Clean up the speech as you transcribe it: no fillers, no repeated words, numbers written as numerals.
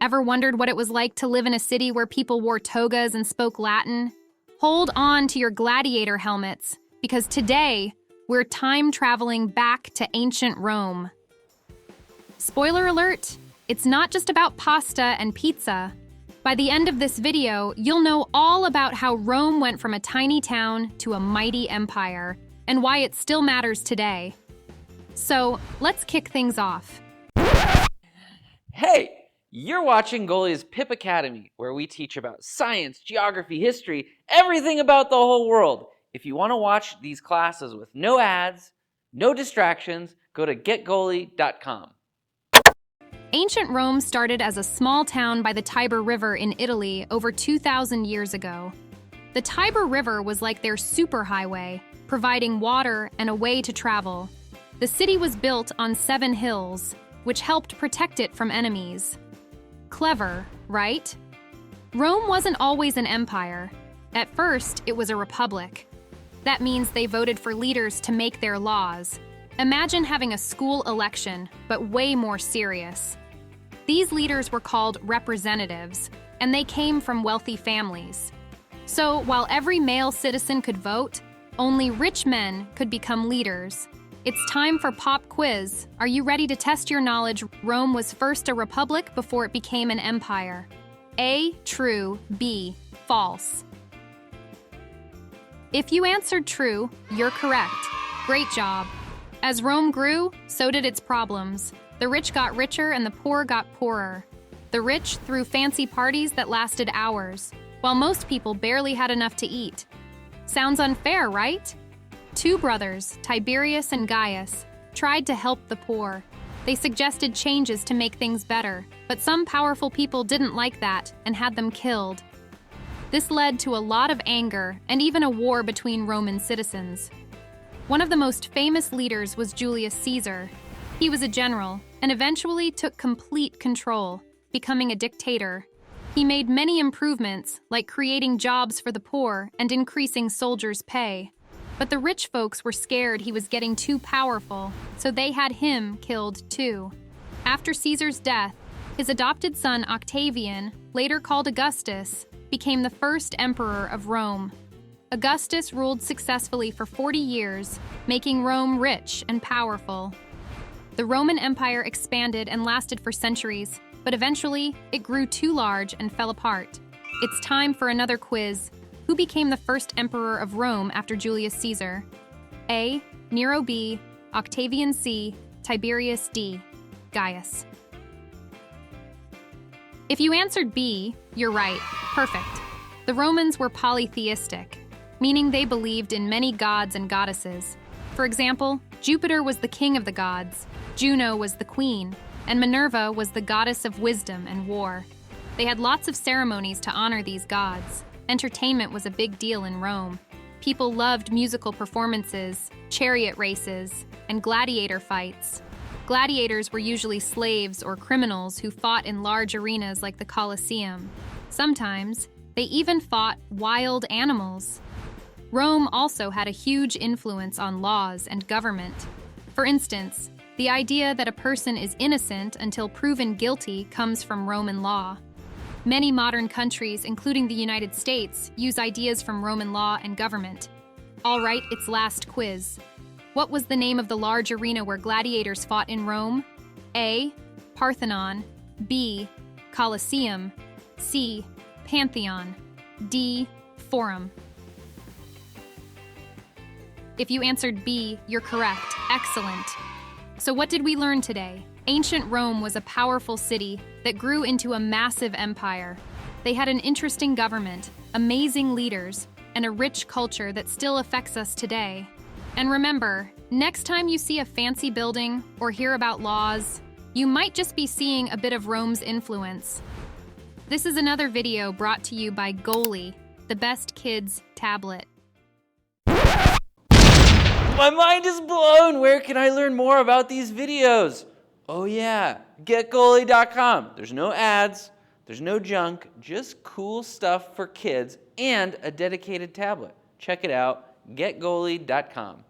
Ever wondered what it was like to live in a city where people wore togas and spoke Latin? Hold on to your gladiator helmets, because today we're time traveling back to ancient Rome. Spoiler alert, it's not just about pasta and pizza. By the end of this video, you'll know all about how Rome went from a tiny town to a mighty empire, and why it still matters today. So, let's kick things off. Hey, you're watching Goalie's PIP Academy, where we teach about science, geography, history, everything about the whole world. If you want to watch these classes with no ads, no distractions, go to getgoalie.com. Ancient Rome started as a small town by the Tiber River in Italy over 2,000 years ago. The Tiber River was like their superhighway, providing water and a way to travel. The city was built on 7 hills, which helped protect it from enemies. Clever, right? Rome wasn't always an empire. At first, it was a republic. That means they voted for leaders to make their laws. Imagine having a school election, but way more serious. These leaders were called representatives, and they came from wealthy families. So, while every male citizen could vote, only rich men could become leaders. It's time for Pop Quiz. Are you ready to test your knowledge? Rome was first a republic before it became an empire. A, true. B, false. If you answered true, you're correct. Great job. As Rome grew, so did its problems. The rich got richer and the poor got poorer. The rich threw fancy parties that lasted hours, while most people barely had enough to eat. Sounds unfair, right? 2 brothers, Tiberius and Gaius, tried to help the poor. They suggested changes to make things better, but some powerful people didn't like that and had them killed. This led to a lot of anger and even a war between Roman citizens. One of the most famous leaders was Julius Caesar. He was a general and eventually took complete control, becoming a dictator. He made many improvements, like creating jobs for the poor and increasing soldiers' pay. But the rich folks were scared he was getting too powerful, so they had him killed too. After Caesar's death, his adopted son Octavian, later called Augustus, became the first emperor of Rome. Augustus ruled successfully for 40 years, making Rome rich and powerful. The Roman Empire expanded and lasted for centuries, but eventually it grew too large and fell apart. It's time for another quiz. Who became the first emperor of Rome after Julius Caesar? A, Nero. B, Octavian. C, Tiberius. D, Gaius. If you answered B, you're right. Perfect. The Romans were polytheistic, meaning they believed in many gods and goddesses. For example, Jupiter was the king of the gods, Juno was the queen, and Minerva was the goddess of wisdom and war. They had lots of ceremonies to honor these gods. Entertainment was a big deal in Rome. People loved musical performances, chariot races, and gladiator fights. Gladiators were usually slaves or criminals who fought in large arenas like the Colosseum. Sometimes, they even fought wild animals. Rome also had a huge influence on laws and government. For instance, the idea that a person is innocent until proven guilty comes from Roman law. Many modern countries, including the United States, use ideas from Roman law and government. All right, it's last quiz. What was the name of the large arena where gladiators fought in Rome? A, Parthenon. B, Colosseum. C, Pantheon. D, Forum. If you answered B, you're correct. Excellent. So what did we learn today? Ancient Rome was a powerful city that grew into a massive empire. They had an interesting government, amazing leaders, and a rich culture that still affects us today. And remember, next time you see a fancy building or hear about laws, you might just be seeing a bit of Rome's influence. This is another video brought to you by Goalie, the best kids tablet. My mind is blown! Where can I learn more about these videos? Oh yeah, getgoalie.com. There's no ads, there's no junk, just cool stuff for kids and a dedicated tablet. Check it out, getgoalie.com.